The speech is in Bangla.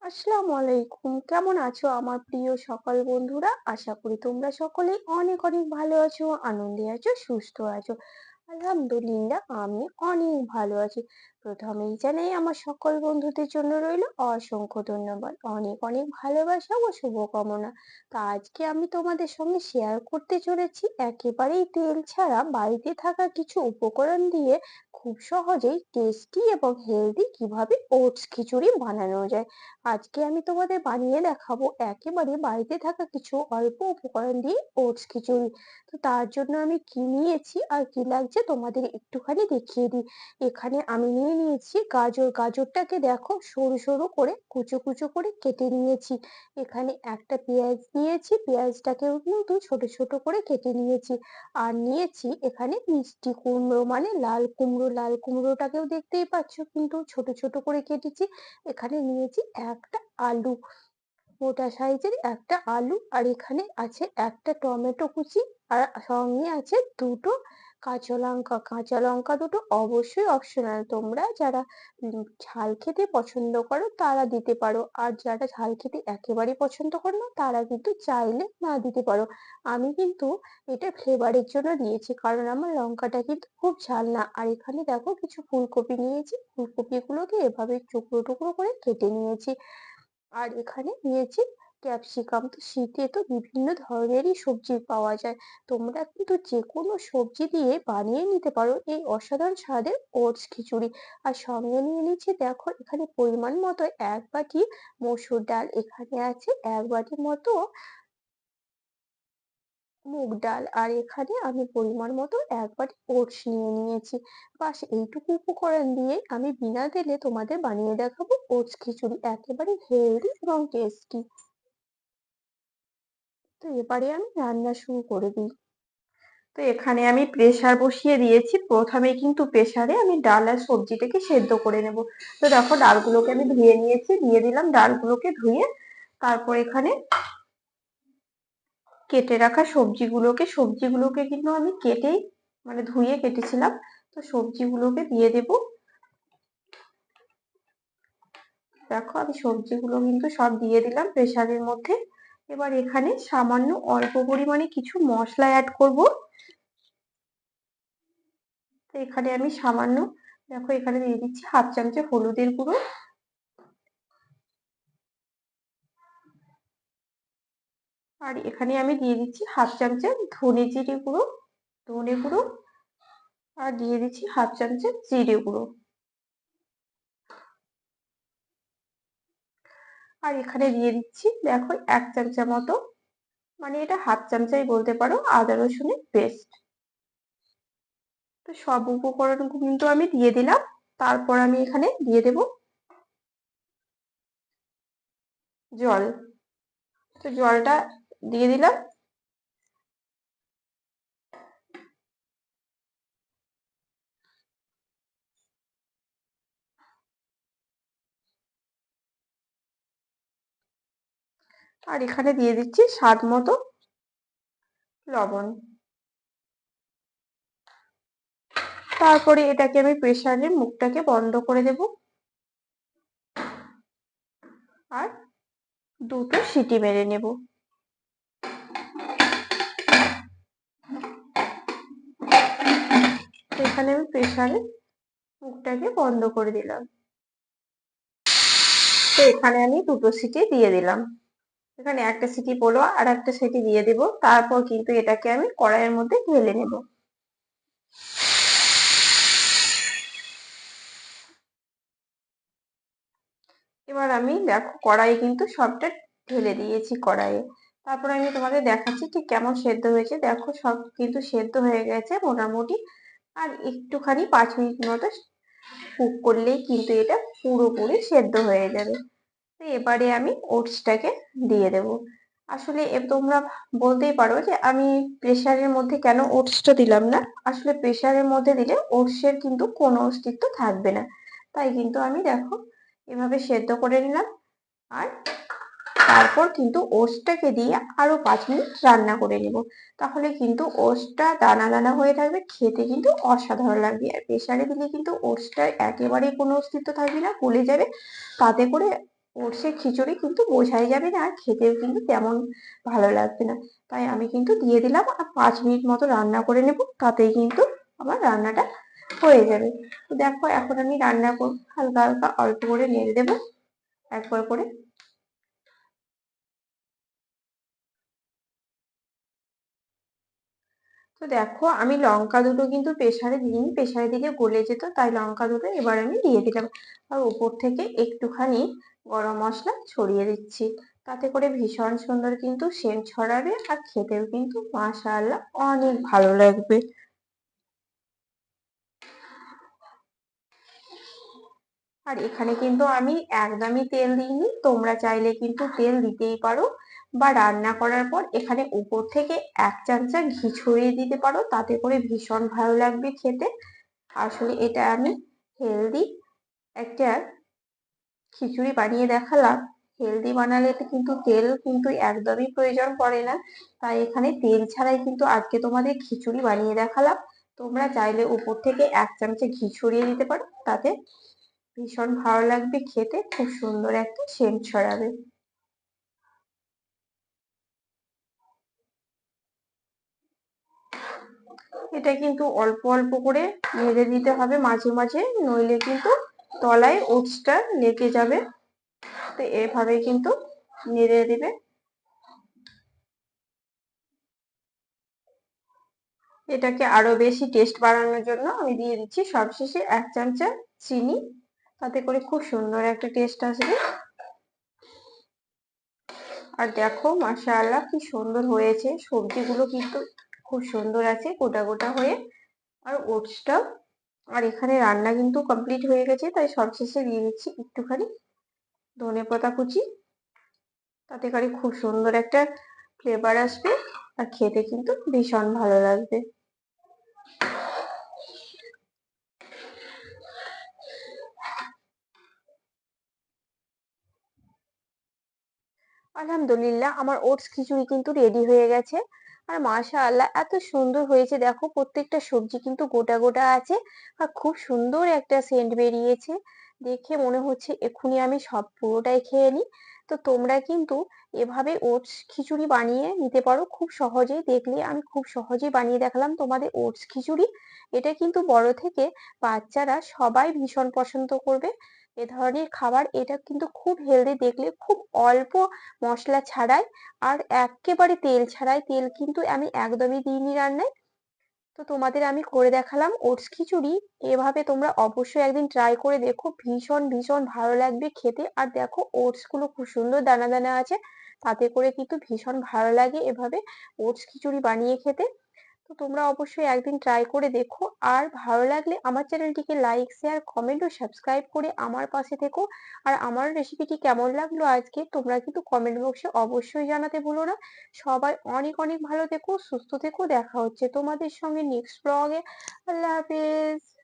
আসসালামু আলাইকুম। কেমন আছো আমার প্রিয় সকল বন্ধুরা? আশা করি তোমরা সকলেই অনেক অনেক ভালো আছো, আনন্দে আছো, সুস্থ আছো। আলহামদুলিল্লাহ আমি অনেক ভালো আছি। প্রথমেই জানাই আমার সকল বন্ধুদের জন্য রইল অসংখ্য ধন্যবাদ, অনেক অনেক ভালোবাসা ও শুভকামনা। তো আজকে আমি তোমাদের সঙ্গে শেয়ার করতে চলেছি একেবারেই তেল ছাড়া বাড়িতে থাকা কিছু উপকরণ দিয়ে খুব সহজেই টেস্টি এবং হেলদি কিভাবে ওটস খিচুড়ি বানানো যায়। আজকে আমি তোমাদের বানিয়ে দেখাবো একেবারে বাড়িতে থাকা কিছু অল্প উপকরণ দিয়ে ওটস খিচুড়ি। তো তার জন্য আমি কি নিয়েছি আর কি লাগছে তোমাদের একটুখানি দেখিয়ে দিই। এখানে আমি নিয়ে নিয়েছি গাজর। গাজরটাকে দেখো সরু সরু করে কুচো কুচো করে কেটে নিয়েছি। এখানে একটা পেঁয়াজ নিয়েছি, পেঁয়াজটাকেও কিন্তু ছোট ছোট করে কেটে নিয়েছি। আর নিয়েছি এখানে মিষ্টি কুমড়ো মানে লাল কুমড়ো, লাল কুমড়োটাকেও দেখতেই পাচ্ছ কিন্তু ছোট ছোট করে কেটেছি। এখানে নিয়েছি একটা আলু, মোটা সাইজের একটা আলু। আর এখানে আছে একটা টমেটো কুচি। আর সঙ্গে আছে দুটো কাঁচা লঙ্কা। কাঁচা লঙ্কা দুটো অবশ্যই অপশনাল, তোমরা যারা ঝাল খেতে পছন্দ করো তারা দিতে পারো, আর যারা ঝাল খেতে একেবারেই পছন্দ করো না তারা কিন্তু চাইলে না দিতে পারো। আমি কিন্তু এটা ফ্লেভারের জন্য দিয়েছি, কারণ আমার লঙ্কাটা কিন্তু খুব ঝাল না। আর এখানে দেখো কিছু ফুলকপি নিয়েছি, ফুলকপি গুলোকে এভাবে টুকরো টুকরো করে কেটে নিয়েছি। আর এখানে নিয়েছি ক্যাপসিকাম। তো শীতে তো বিভিন্ন ধরনেরই সবজি পাওয়া যায়, তোমরা কিন্তু যে কোনো সবজি দিয়ে বানিয়ে নিতে পারো এই অসাধারণ স্বাদের ওটস খিচুড়ি। আর সঙ্গে নিয়ে নিচ্ছি দেখো এখানে পরিমাণ মতো 1 বাটি মসুর ডাল, এখানে আছে 1 বাটি মতো মুগ ডাল, আর এখানে আমি পরিমাণ মতো 1 বাটি ওটস নিয়ে নিয়েছি। বাস এইটুকু উপকরণ দিয়ে আমি বিনা তেলে তোমাদের বানিয়ে দেখাবো ওটস খিচুড়ি, একেবারে হেলদি এবং টেস্টি। তো এবারে আমি রান্না শুরু করে দিই। তো এখানে আমি প্রেসার বসিয়ে দিয়েছি। প্রথমে কিন্তু প্রেসারে আমি ডাল আর সবজিটাকে সেদ্ধ করে নেব। তো দেখো ডালগুলোকে আমি ধুয়ে নিয়েছি, দিয়ে দিলাম ডালগুলোকে ধুয়ে। তারপর এখানে কেটে রাখা সবজিগুলোকে কিন্তু আমি কেটেই মানে ধুয়ে কেটেছিলাম। তো সবজিগুলোকে দিয়ে দেব। দেখো আমি সবজিগুলো কিন্তু সব দিয়ে দিলাম প্রেসারের মধ্যে। এবার এখানে সামান্য অল্প পরিমাণে কিছু মশলা অ্যাড করব। তো এখানে আমি সামান্য, দেখো এখানে দিয়ে দিচ্ছি 1/2 চামচ হলুদের গুঁড়ো। আর এখানে আমি দিয়ে দিচ্ছি 1/2 চামচ ধনে জিরে গুঁড়ো, ধনে গুঁড়ো। আর দিয়ে দিচ্ছি 1/2 চামচ জিরে গুঁড়ো। আর এখানে দিয়ে দিচ্ছি দেখো 1 চামচ মতো, মানে এটা 1/2 চামচাই বলতে পারো, আদা রসুনের পেস্ট। তো সব উপকরণ কিন্তু আমি দিয়ে দিলাম। তারপর আমি এখানে দিয়ে দেব জল। তো জলটা দিয়ে দিলাম। আর এখানে দিয়ে দিচ্ছি স্বাদ মতো লবণ। তারপরে এটাকে আমি প্রেসারের মুখটাকে বন্ধ করে দেব আর দুটো সিটি মেরে নেব। এখানে আমি প্রেসারের মুখটাকে বন্ধ করে দিলাম। তো এখানে আমি দুটো সিটি দিয়ে দিলাম। এখানে একটা সিটি পড়লো আর একটা সিটি দিয়ে দিব। তারপর কিন্তু এটাকে আমি কড়াইয়ের মধ্যে ঢেলে নেব। এবার আমি দেখো কড়াই কিন্তু সবটা ঢেলে দিয়েছি কড়াইয়ে। তারপর আমি তোমাদের দেখাচ্ছি ঠিক কেমন সেদ্ধ হয়েছে। দেখো সব কিন্তু সেদ্ধ হয়ে গেছে মোটামুটি। আর একটুখানি 5 মিনিট মতো কুক করলেই কিন্তু এটা পুরোপুরি সেদ্ধ হয়ে যাবে। তো এবারে আমি ওটসটাকে দিয়ে দেব। আসলে তোমরা বলতেই পারো যে আমি প্রেসারের মধ্যে কেন ওটসটা দিলাম না। আসলে প্রেসারের মধ্যে দিলে ওটসের কিন্তু কোনো অস্তিত্ব থাকবে না, তাই কিন্তু আমি দেখো এভাবে সেদ্ধ করে নিলাম। আর তারপর কিন্তু ওটসটাকে দিয়ে আরো 5 মিনিট রান্না করে নেব। তাহলে কিন্তু ওটসটা দানা দানা হয়ে থাকবে, খেতে কিন্তু অসাধারণ লাগবে। আর প্রেসারে দিলে কিন্তু ওটসটা একেবারেই কোনো অস্তিত্ব থাকবে না, গলে যাবে। তাতে করে ওটসের খিচুড়ি কিন্তু বোঝাই যাবে না আর খেতেও কিন্তু তেমন ভালো লাগবে না। তাই আমি কিন্তু দিয়ে দিলাম আর 5 মিনিট মতো রান্না করে নেব, তাতেই কিন্তু আমার রান্নাটা হয়ে যাবে। তো দেখো এখন আমি রান্না করব, হালকা হালকা অল্প করে নেড়ে দেবো একবার করে। তো দেখো আমি লঙ্কা দুটো কিন্তু প্রেসারে দিইনি, প্রেসারে দিলে গলে যেত, তাই লঙ্কা দুটো এবার আমি দিয়ে দিলাম। আর উপর থেকে একটুখানি গরম মশলা ছড়িয়ে দিচ্ছি, তাতে করে ভীষণ সুন্দর কিন্তু সেন্ট ছড়াবে আর খেতেও কিন্তু মাশাআল্লাহ অনেক ভালো লাগবে। আর এখানে কিন্তু আমি একদমই তেল দিইনি, তোমরা চাইলে কিন্তু তেল দিতেই পারো, বা রান্না করার পর এখানে উপর থেকে 1 চামচা ঘি ছড়িয়ে দিতে পারো, তাতে করে ভীষণ ভালো লাগবে খেতে। আসলে এটা আমি হেলদি একটা খিচুড়ি বানিয়ে দেখালাম। হেলদি বানালে তো কিন্তু তেল কিন্তু একদমই প্রয়োজন পড়ে না, তাই এখানে তেল ছাড়াই কিন্তু আজকে তোমাদের খিচুড়ি বানিয়ে দেখালাম। তোমরা চাইলে উপর থেকে 1 চামচা ঘি ছড়িয়ে দিতে পারো, তাতে ভীষণ ভালো লাগবে খেতে, খুব সুন্দর একটা সেন্ট ছড়াবে। এটা কিন্তু অল্প অল্প করে নেড়ে দিতে হবে মাঝে মাঝে, নইলে কিন্তু তলায় ওটসটা লেগে যাবে। তো এভাবে কিন্তু নেড়ে দিবে। এটাকে আরো বেশি টেস্ট বাড়ানোর জন্য আমি দিয়ে দিচ্ছি সবশেষে 1 চামচা চিনি, তাতে করে খুব সুন্দর একটা টেস্ট আসবে। আর দেখো মাশাআল্লাহ কি সুন্দর হয়েছে, সবজিগুলো কিন্তু খুব সুন্দর আছে গোটা গোটা হয়ে, আর ওটসটাও। আর এখানে রান্না কিন্তু কমপ্লিট হয়ে গেছে, তাই সবশেষে দিয়ে দিচ্ছি একটুখানি ধনেপাতা কুচি, তাতে করে খুব সুন্দর একটা ফ্লেভার আসবে আর খেতে কিন্তু ভীষণ ভালো লাগবে। আলহামদুলিল্লাহ আমার ওটস খিচুড়ি কিন্তু রেডি হয়ে গেছে। আর মাশাআল্লাহ এত সুন্দর হয়েছে, দেখো প্রত্যেকটা সবজি কিন্তু গোটা গোটা আছে আর খুব সুন্দর একটা সেন্ট বেরিয়েছে। দেখে মনে হচ্ছে এক্ষুনি আমি সব পুরোটাই খেয়ে নিই। তো তোমরা কিন্তু এভাবে ওটস খিচুড়ি বানিয়ে নিতে পারো খুব সহজেই, দেখলে আমি খুব সহজেই বানিয়ে দেখালাম তোমাদের ওটস খিচুড়ি। এটা কিন্তু বড় থেকে বাচ্চারা সবাই ভীষণ পছন্দ করবে এ ধরনের খাবার। এটা কিন্তু খুব হেলদি, দেখলে খুব অল্প মশলা ছাড়াই আর এক্কেবারে তেল ছাড়াই, তেল কিন্তু আমি একদমই দিইনি রান্নায়। তো তোমাদের আমি করে দেখালাম ওটস খিচুড়ি, এভাবে তোমরা অবশ্যই একদিন ট্রাই করে দেখো, ভীষণ ভীষণ ভালো লাগবে খেতে। আর দেখো ওটস গুলো খুব সুন্দর দানা দানা আছে, তাতে করে কিন্তু ভীষণ ভালো লাগে এভাবে ওটস খিচুড়ি বানিয়ে খেতে। তো তোমরা অবশ্যই একদিন ট্রাই করে দেখো, আর ভালো লাগলে আমার চ্যানেলটিকে লাইক শেয়ার কমেন্ট ও সাবস্ক্রাইব করে আমার পাশে থেকো। আর আমার রেসিপিটি কেমন লাগলো আজকে তোমরা কিন্তু কমেন্ট বক্সে অবশ্যই জানাতে ভুলো না। সবাই অনেক অনেক ভালো থেকো, সুস্থ থেকো, দেখা হচ্ছে তোমাদের সঙ্গে নেক্সট ব্লগে। আল্লাহ হাফেজ।